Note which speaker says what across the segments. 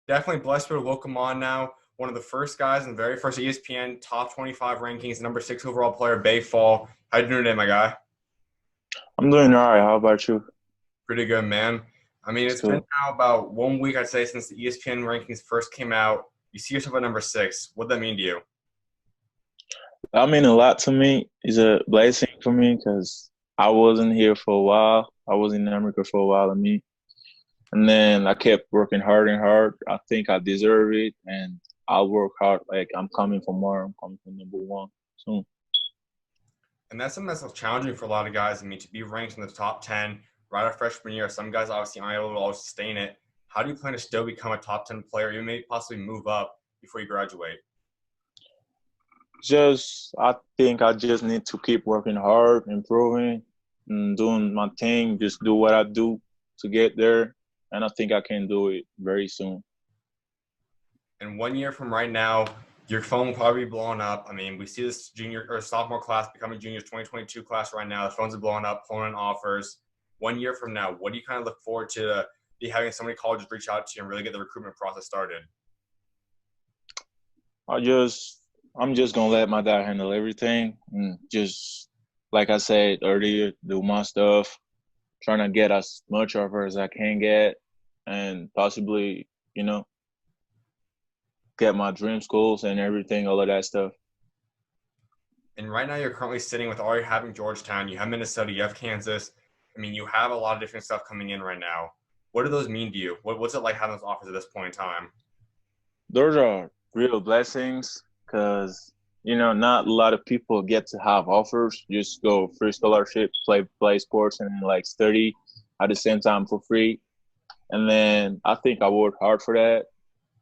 Speaker 1: Definitely blessed to welcome on now. One of the first guys and the very first ESPN top 25 rankings, number six overall player, Baye Fall. How you doing today, my guy?
Speaker 2: I'm doing all right. How about you?
Speaker 1: Pretty good, man. I mean,
Speaker 2: It's
Speaker 1: it's been
Speaker 2: good.
Speaker 1: now about 1 week, I'd say, since the ESPN rankings first came out. You see yourself at number six. What does that mean to you?
Speaker 2: I mean a lot to me. It's a blessing for me because I wasn't here for a while. I was in America for a while, and then I kept working hard and hard. I think I deserve it, and I'll work hard. Like I'm coming for more. I'm coming for number one soon.
Speaker 1: And that's something that's challenging for a lot of guys. I mean, to be ranked in the top 10 right after freshman year, some guys obviously aren't able to always sustain it. How do you plan to still become a top 10 player? You may possibly move up before you graduate.
Speaker 2: I think I just need to keep working hard, improving, and doing my thing. Just do what I do to get there, and I think I can do it very soon.
Speaker 1: And 1 year from right now, your phone will probably be blowing up. I mean, we see this junior or sophomore class becoming juniors 2022 class right now. The phones are blowing up, pulling in offers. 1 year from now, what do you kind of look forward to be having so many colleges reach out to you and really get the recruitment process started?
Speaker 2: I just I'm just gonna let my dad handle everything and just like I said earlier, do my stuff, trying to get as much offer as I can get and possibly, you know, get my dream schools and everything, all of that stuff.
Speaker 1: And right now, you're currently sitting with already having Georgetown, you have Minnesota, you have Kansas. I mean, you have a lot of different stuff coming in right now. What do those mean to you? What's it like having those offers at this point in time?
Speaker 2: Those are real blessings because not a lot of people get to have offers. Just go free scholarship, play sports, and like study at the same time for free. And then I think I worked hard for that.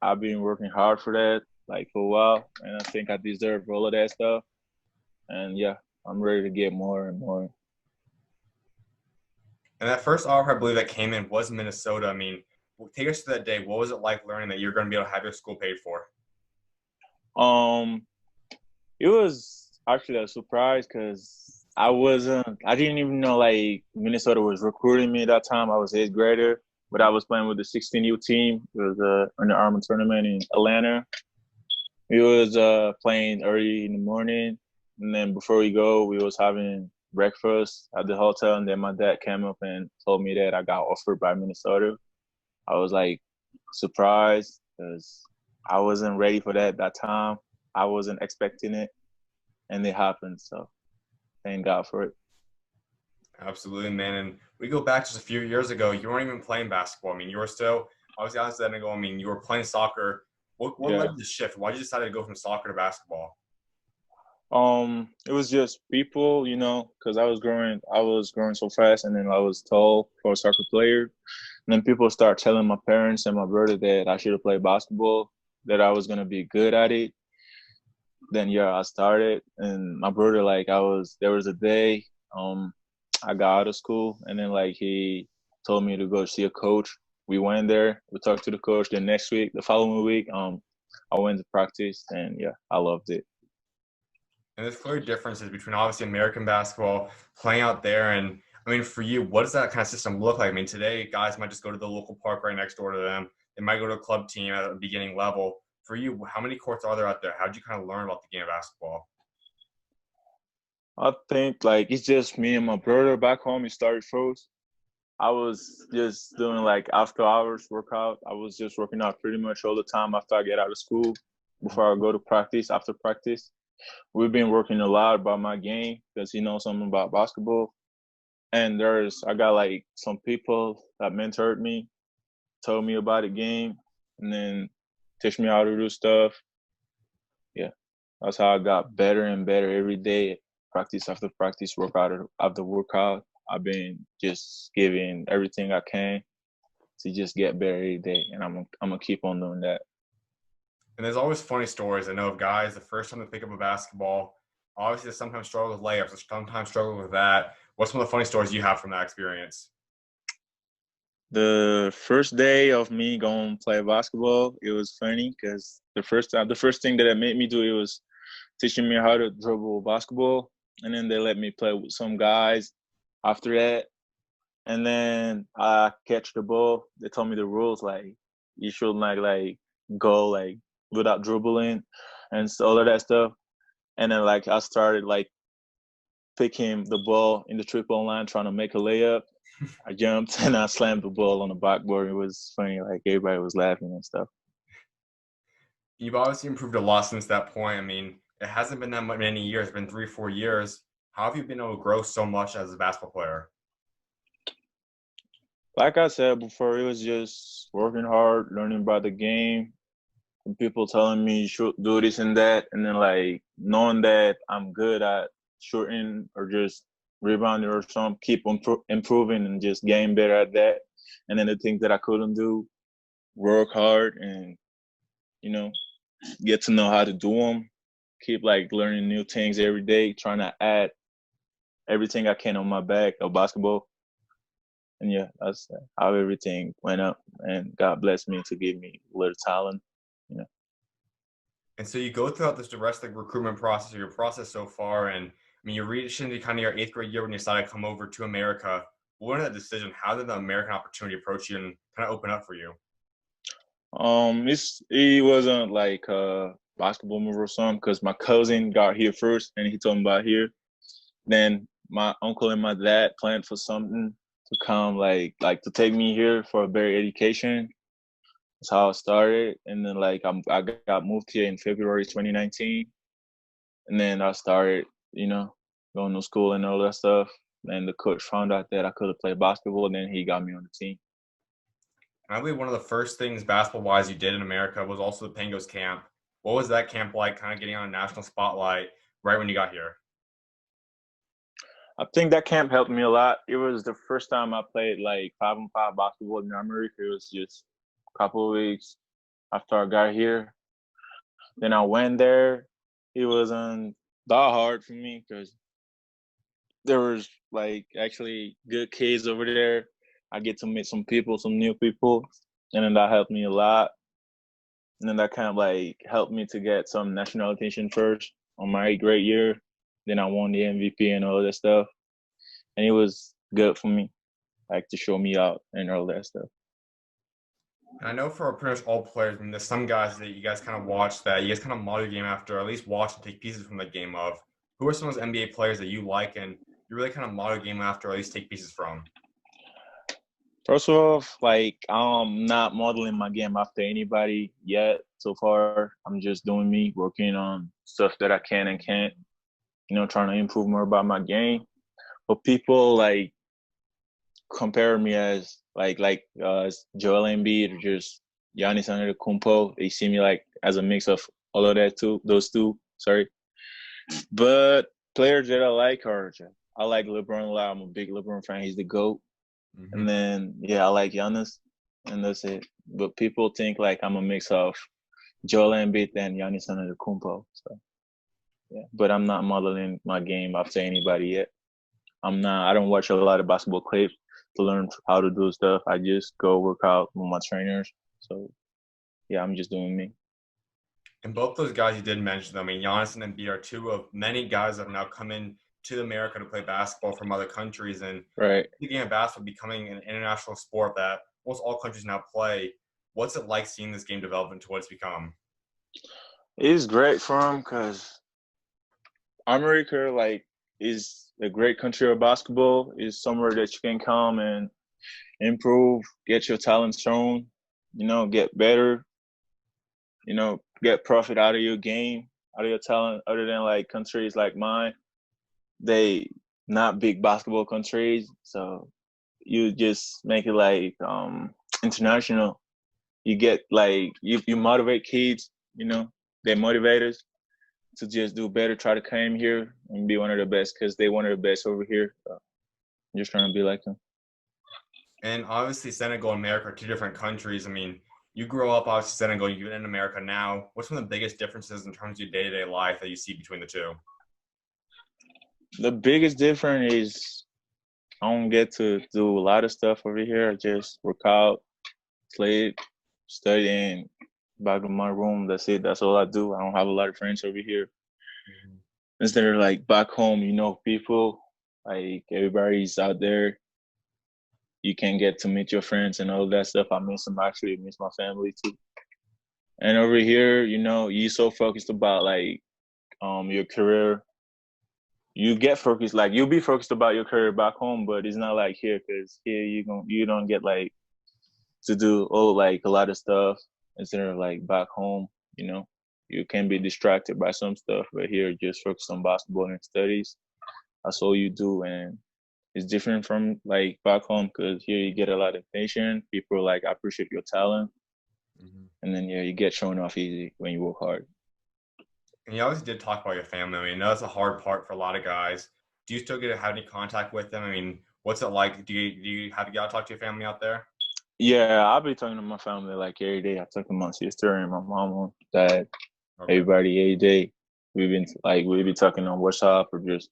Speaker 2: I've been working hard for that like for a while, and I think I deserve all of that stuff. And yeah, I'm ready to get more and more.
Speaker 1: And that first offer, I believe, that came in was Minnesota. I mean, take us to that day. What was it like learning that you're going to be able to have your school paid for?
Speaker 2: Um, it was actually a surprise because I didn't even know like Minnesota was recruiting me at that time. I was eighth grader, but I was playing with the 16U team. It was an Army tournament in Atlanta. We was playing early in the morning, and then before we go, we was having breakfast at the hotel, and then my dad came up and told me that I got offered by Minnesota. I was like surprised because I wasn't ready for that at that time. I wasn't expecting it, and it happened. So thank God for it.
Speaker 1: Absolutely, man. And we go back just a few years ago. You weren't even playing basketball. I mean, you were still obviously honestly then ago. I mean, you were playing soccer. What led
Speaker 2: Yeah.
Speaker 1: to the shift? Why did you decide to go from soccer to basketball?
Speaker 2: It was just people, because I was growing so fast, and then I was tall for a soccer player. And then people start telling my parents and my brother that I should have played basketball, that I was gonna be good at it. Then yeah, I started, and my brother there was a day, I got out of school, and then like he told me to go see a coach. We went there, we talked to the coach. The next week, the following week, I went to practice, and yeah, I loved it.
Speaker 1: And there's clear differences between obviously American basketball playing out there and I mean, for you, what does that kind of system look like? I mean, today guys might just go to the local park right next door to them. They might go to a club team at a beginning level. For you, how many courts are there out there? How did you kind of learn about the game of basketball?
Speaker 2: I think like it's just me and my brother back home. He started first. I was just doing like after hours workout. I was just working out pretty much all the time after I get out of school, before I go to practice, after practice. We've been working a lot about my game because he knows something about basketball. And I got like some people that mentored me, told me about the game, and then teach me how to do stuff. Yeah, that's how I got better and better every day, practice after practice, workout after workout. I've been just giving everything I can to just get better every day, and I'm gonna keep on doing that.
Speaker 1: And there's always funny stories. I know of guys the first time they pick up a basketball, obviously they sometimes struggle with layups, they sometimes struggle with that. What's some of the funny stories you have from that experience?
Speaker 2: The first day of me going to play basketball, it was funny because the first thing that it made me do, it was teaching me how to dribble basketball, and then they let me play with some guys after that. And then I catch the ball. They told me the rules, like you should not like go like without dribbling and all of that stuff. And then like I started like picking the ball in the triple line, trying to make a layup. I jumped and I slammed the ball on the backboard. It was funny, like everybody was laughing and stuff.
Speaker 1: You've obviously improved a lot since that point. I mean, it hasn't been that many years. It's been 3-4 years. How have you been able to grow so much as a basketball player?
Speaker 2: Like I said before, it was just working hard, learning about the game, and people telling me you should do this and that, and then like knowing that I'm good at shooting or just rebounding or something, keep improving and just getting better at that. And then the things that I couldn't do, work hard and you know get to know how to do them. Keep like learning new things every day, trying to add everything I can on my bag of basketball. And yeah, that's how everything went up. And God blessed me to give me a little talent, you know.
Speaker 1: And so you go throughout this the rest of the recruitment process or your process so far, and I mean, you're reaching into kind of your 8th grade year when you decided to come over to America. What was that decision? How did the American opportunity approach you and kind of open up for you?
Speaker 2: It wasn't like a basketball move or something because my cousin got here first and he told me about here. Then my uncle and my dad planned for something to come like to take me here for a better education. That's how it started. And then like I got moved here in February 2019. And then I started, going to school and all that stuff. And the coach found out that I could have played basketball, and then he got me on the team.
Speaker 1: I believe one of the first things basketball-wise you did in America was also the Pangos Camp. What was that camp like, kind of getting on a national spotlight right when you got here?
Speaker 2: I think that camp helped me a lot. It was the first time I played like 5-on-5 basketball in America. It was just a couple of weeks after I got here. Then I went there. It wasn't that hard for me because there was like actually good kids over there. I get to meet some people, some new people, and then that helped me a lot. And then that kind of like helped me to get some national attention first on my 8th grade year. Then I won the MVP and all that stuff. And it was good for me, like to show me out and all that stuff.
Speaker 1: And I know for pretty much all players, I mean, there's some guys that you guys kind of watch that you guys kind of model your game after, or at least watch and take pieces from the game of. Who are some of those NBA players that you like and you really kind of model your game after, or at least take pieces from?
Speaker 2: First off, like I'm not modeling my game after anybody yet so far. I'm just doing me, working on stuff that I can and can't, trying to improve more about my game. But people like compare me as Joel Embiid or just Giannis Antetokounmpo. They see me like as a mix of all of that too, those two. Sorry, but players that I like LeBron a lot. I'm a big LeBron fan. He's the GOAT.
Speaker 1: Mm-hmm.
Speaker 2: And then I like Giannis, and that's it. But people think like I'm a mix of Joel Embiid and Giannis Antetokounmpo. So yeah, but I'm not modeling my game after anybody yet. I'm not. I don't watch a lot of basketball clips to learn how to do stuff. I just go work out with my trainers. So yeah, I'm just doing me.
Speaker 1: And both those guys you did mention, I mean, Giannis and Embiid are two of many guys that have now come in to America to play basketball from other countries. And
Speaker 2: Right.
Speaker 1: the game of basketball becoming an international sport that almost all countries now play. What's it like seeing this game develop into what it's become?
Speaker 2: It's great for him because America is a great country of basketball. Is somewhere that you can come and improve, get your talent shown, get better, get profit out of your game, out of your talent, other than like countries like mine. They not big basketball countries. So you just make it like international. You get like you motivate kids, they're motivators to just do better, try to come here and be one of the best because they one of the best over here. So I'm just trying to be like them.
Speaker 1: And obviously, Senegal and America are two different countries. I mean, you grow up, obviously, Senegal, you're in America now. What's one of the biggest differences in terms of your day-to-day life that you see between the two?
Speaker 2: The biggest difference is I don't get to do a lot of stuff over here. I just work out, sleep, study, and back in my room. That's it. That's all I do. I don't have a lot of friends over here.
Speaker 1: Mm-hmm.
Speaker 2: Instead of like back home, people, like everybody's out there. you can get to meet your friends and all that stuff. I miss them actually. I miss my family too. And over here, you so focused about like your career. You get focused, like you'll be focused about your career back home, but it's not like here because here you don't get like to do like a lot of stuff instead of like back home. You know, you can be distracted by some stuff, but here just focus on basketball and studies. That's all you do, and it's different from like back home because here you get a lot of attention. People like appreciate your talent,
Speaker 1: Mhm.
Speaker 2: and then yeah, you get shown off easy when you work hard.
Speaker 1: And you obviously did talk about your family. I mean, that's a hard part for a lot of guys. Do you still get to have any contact with them? I mean, what's it like? Do you have to get out and talk to your family out there?
Speaker 2: Yeah, I'll be talking to my family like every day. I talk to my sister and my mom, dad,
Speaker 1: Okay,
Speaker 2: everybody every day. We be talking on WhatsApp or just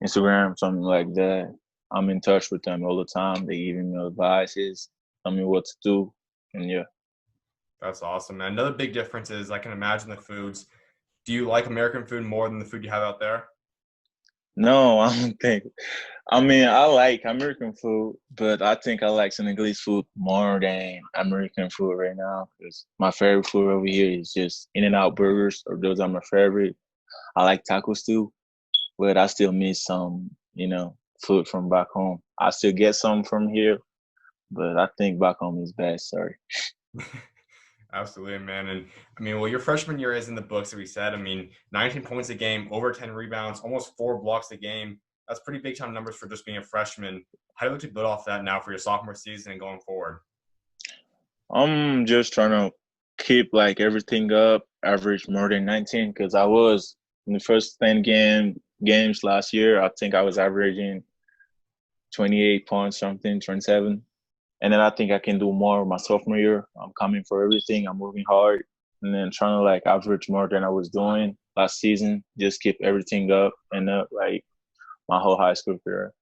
Speaker 2: Instagram, something like that. I'm in touch with them all the time. They give me advices, tell me what to do, and yeah.
Speaker 1: that's awesome. And another big difference is I can imagine the foods. Do you like American food more than the food you have out there?
Speaker 2: No, I don't think. I mean, I like American food, but I think I like Senegalese food more than American food right now because my favorite food over here is just In-N-Out burgers, or those are my favorite. I like tacos too, but I still miss some, food from back home. I still get some from here, but I think back home is best. Sorry.
Speaker 1: Absolutely, man. And I mean, well, your freshman year is in the books, as we said. I mean, 19 points a game, over 10 rebounds, almost 4 blocks a game. That's pretty big time numbers for just being a freshman. How do you look to build off that now for your sophomore season and going forward?
Speaker 2: I'm just trying to keep like everything up, average more than 19, because I was in the first 10 games last year. I think I was averaging 28 points, something, 27. And then I think I can do more my sophomore year. I'm coming for everything. I'm working hard and then trying to like average more than I was doing last season. Just keep everything up and up like my whole high school career.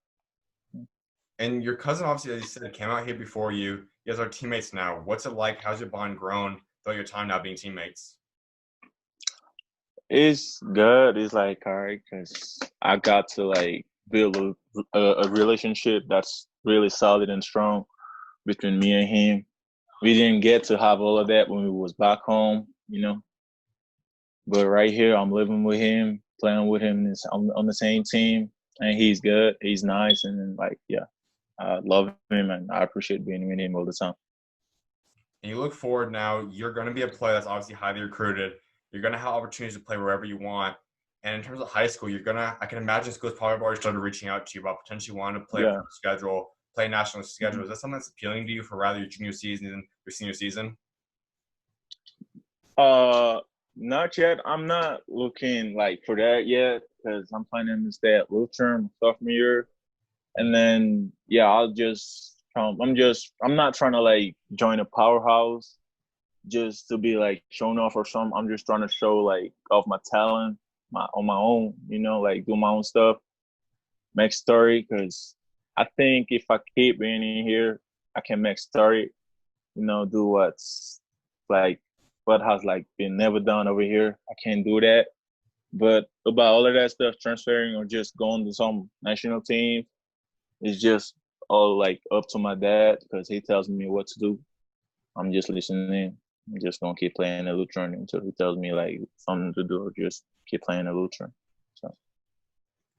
Speaker 1: And your cousin, obviously, as you said, came out here before you. You guys are teammates now. What's it like? How's your bond grown throughout your time now being teammates?
Speaker 2: It's good. It's like all right because I got to like build a relationship that's really solid and strong between me and him. We didn't get to have all of that when we was back home. But right here, I'm living with him, playing with him. On the same team, and he's good. He's nice, and then, like yeah, I love him, and I appreciate being with him all the time.
Speaker 1: And you look forward now, you're going to be a player that's obviously highly recruited. You're going to have opportunities to play wherever you want. And in terms of high school, I can imagine schools probably have already started reaching out to you about potentially wanting to play a pro
Speaker 2: Yeah.
Speaker 1: schedule, play a national schedule.
Speaker 2: Mhm.
Speaker 1: Is that something that's appealing to you for rather your junior season than your senior season?
Speaker 2: Uh, Not yet. I'm not looking like for that yet because I'm planning to stay at Lutheran sophomore year, and then yeah, I'll just. I'm not trying to like join a powerhouse just to be like shown off or something. I'm just trying to show like off my talent, on my own, like do my own stuff, make story. Because I think if I keep being in here, I can make story. Do what's like what has like been never done over here. I can't do that. But about all of that stuff, transferring or just going to some national team is just all like up to my dad because he tells me what to do. I'm just listening. I'm just gonna keep playing the Lutheran until he tells me like something to do, or just keep playing the Lutheran. So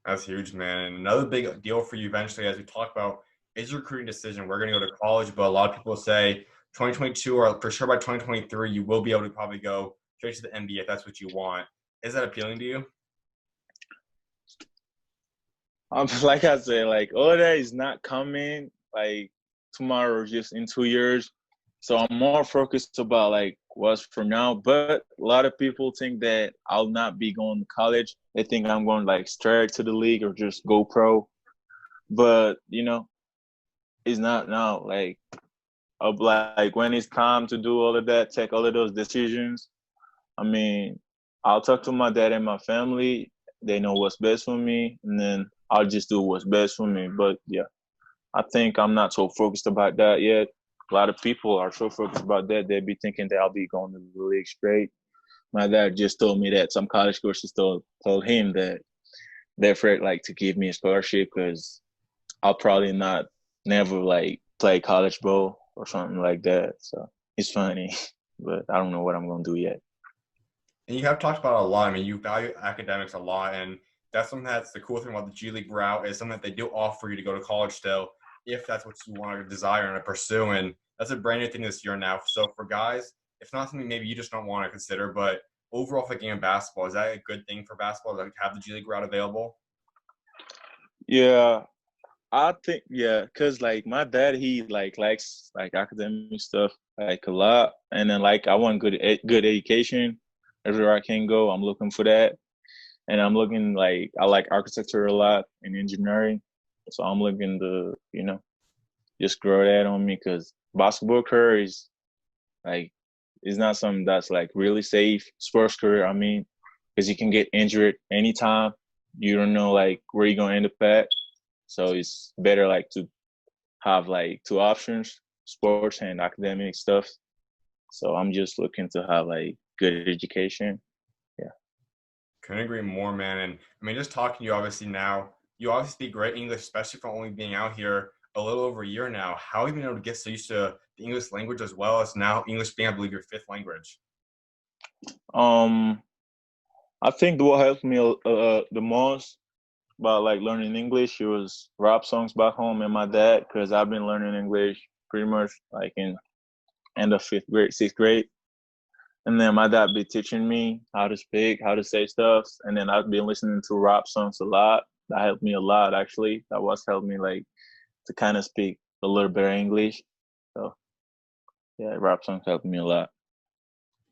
Speaker 1: That's huge, man. And another big deal for you eventually, as we talk about, is your recruiting decision. We're going to go to college, but a lot of people say 2022 or for sure by 2023, you will be able to probably go straight to the NBA if that's what you want. Is that appealing to you?
Speaker 2: I'm like I said, like all of that is not coming like tomorrow or just in 2 years. So I'm more focused about like what's from now. But a lot of people think that I'll not be going to college. They think I'm going like straight to the league or just go pro. But it's not now. Like when it's time to do all of that, take all of those decisions. I mean, I'll talk to my dad and my family. They know what's best for me, and then I'll just do what's best for me. But yeah, I think I'm not so focused about that yet. A lot of people are so focused about that, they be thinking that I'll be going to the league straight. My dad just told me that some college coaches told him that they're afraid like to give me a scholarship because I'll probably not never like play college ball or something like that. So it's funny, but I don't know what I'm gonna do yet.
Speaker 1: And you have talked about it a lot. I mean, you value academics a lot, and that's something that's the cool thing about the G League route is something that they do offer you to go to college still, if that's what you want to desire and to pursue. And that's a brand new thing this year now. So for guys, it's not something maybe you just don't want to consider, but overall for the game of basketball, is that a good thing for basketball to have the G League route available?
Speaker 2: Yeah, I think yeah, cause like my dad, he like likes like academic stuff like a lot, and then like I want good education. Everywhere I can go, I'm looking for that, and I'm looking like I like architecture a lot and engineering, so I'm looking to just grow that on me because basketball career is like it's not something that's like really safe. Sports career, I mean, because you can get injured anytime. You don't know like where you're gonna end up at, so it's better like to have like two options, sports and academic stuff. So I'm just looking to have like good education. Yeah.
Speaker 1: Couldn't agree more, man. And I mean, just talking to you obviously now, you obviously speak great English, especially for only being out here a little over a year now. How have you been able to get so used to the English language as well as now English being, I believe, your fifth language?
Speaker 2: Um, I think what helped me the most about like learning English it was rap songs back home and my dad because I've been learning English pretty much like in end of fifth grade, sixth grade. And then my dad be teaching me how to speak, how to say stuff. And then I've been listening to rap songs a lot. That helped me a lot actually. That was helped me like to kind of speak a little bit of English. So yeah, rap songs helped me a lot.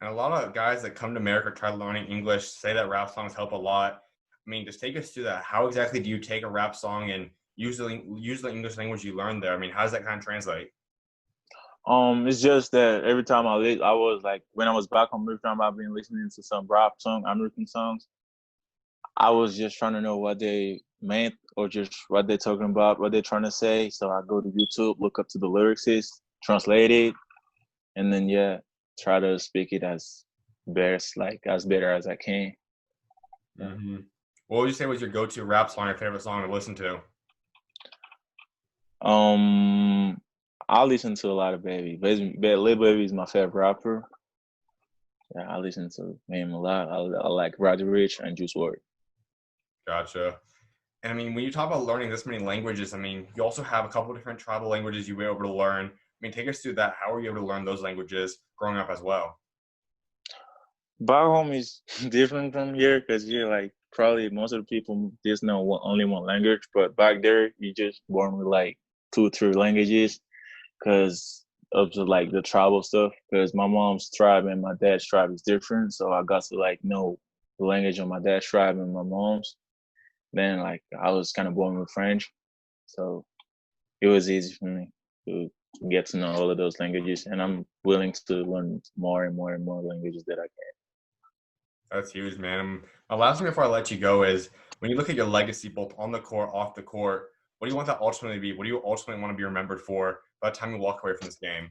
Speaker 1: And a lot of guys that come to America try learning English say that rap songs help a lot. I mean, just take us through that. How exactly do you take a rap song and use the English language you learned there? I mean, how does that kind of translate?
Speaker 2: It's just that every time I was like when I was back home, every time I've been listening to some rap song, American songs, I was just trying to know what they meant or just what they're talking about, what they're trying to say. So I go to YouTube, look up to the lyrics, translate it, and then yeah, try to speak it as best, like as better as I can. Yeah.
Speaker 1: Mm-hmm. What would you say was your go-to rap song, your favorite song to listen to?
Speaker 2: Um, I listen to a lot of Lil Baby is my favorite rapper. Yeah, I listen to him a lot. I like Roddy Rich and Juice WRLD.
Speaker 1: Gotcha. And I mean, when you talk about learning this many languages, I mean, you also have a couple different tribal languages you were able to learn. I mean, take us through that. How were you able to learn those languages growing up as well?
Speaker 2: Back home is different from here because here, like, probably most of the people just know only one language. But back there, you just born with like two, three languages because of like the tribal stuff. Because my mom's tribe and my dad's tribe is different, so I got to like know the language of my dad's tribe and my mom's. Then like I was kind of born with French, so it was easy for me to get to know all of those languages, and I'm willing to learn more and more and more languages that I can.
Speaker 1: That's huge, man. My last thing before I let you go is when you look at your legacy, both on the court, off the court, what do you want that ultimately to be? What do you ultimately want to be remembered for by the time you walk away from this game?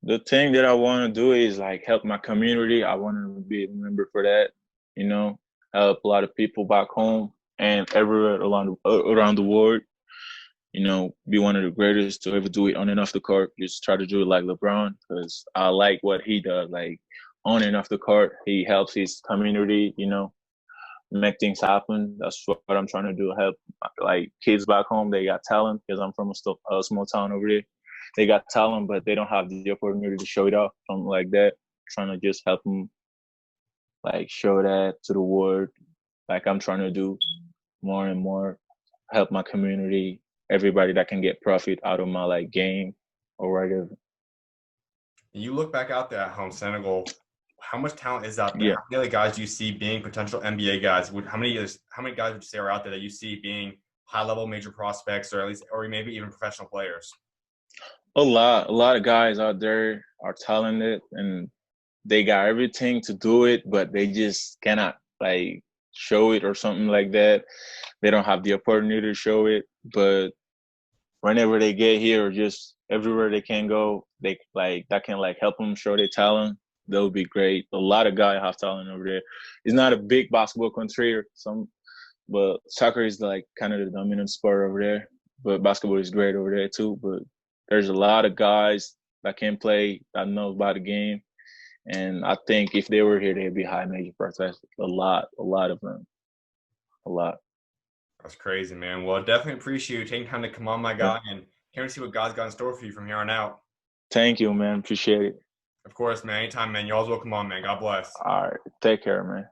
Speaker 2: The thing that I want to do is like help my community. I want to be remembered for that, you know, help a lot of people back home and everywhere around the world. You know, be one of the greatest to ever do it on and off the court. Just try to do it like LeBron because I like what he does. Like on and off the court, he helps his community. You know, make things happen. That's what I'm trying to do. Help like kids back home. They got talent because I'm from a small town over there. They got talent, but they don't have the opportunity to show it off. Something like that. Trying to just help them like show that to the world. Like I'm trying to do more and more. Help my community. Everybody that can get profit out of my like game or whatever.
Speaker 1: You look back out there at home, Senegal. How much talent is out there?
Speaker 2: Yeah.
Speaker 1: How many other guys do you see being potential NBA guys? How many guys would you say are out there that you see being high level major prospects or at least or maybe even professional players?
Speaker 2: A lot of guys out there are talented and they got everything to do it, but they just cannot like show it or something like that. They don't have the opportunity to show it. But whenever they get here or just everywhere they can go, they like that can like help them show their talent. That would be great. A lot of guys have talent over there. It's not a big basketball country or some, but soccer is like kind of the dominant sport over there. but basketball is great over there too. But there's a lot of guys that can play, that know about the game, and I think if they were here, they'd be high major prospects. A lot of them, a lot.
Speaker 1: That's crazy, man. Well, definitely appreciate you taking time to come on, my
Speaker 2: Yeah.
Speaker 1: guy, and can't wait to see what God's got in store for you from here on out.
Speaker 2: Thank you, man. Appreciate it.
Speaker 1: Of course, man. Anytime, man. You always welcome on, man. God bless.
Speaker 2: All right. Take care, man.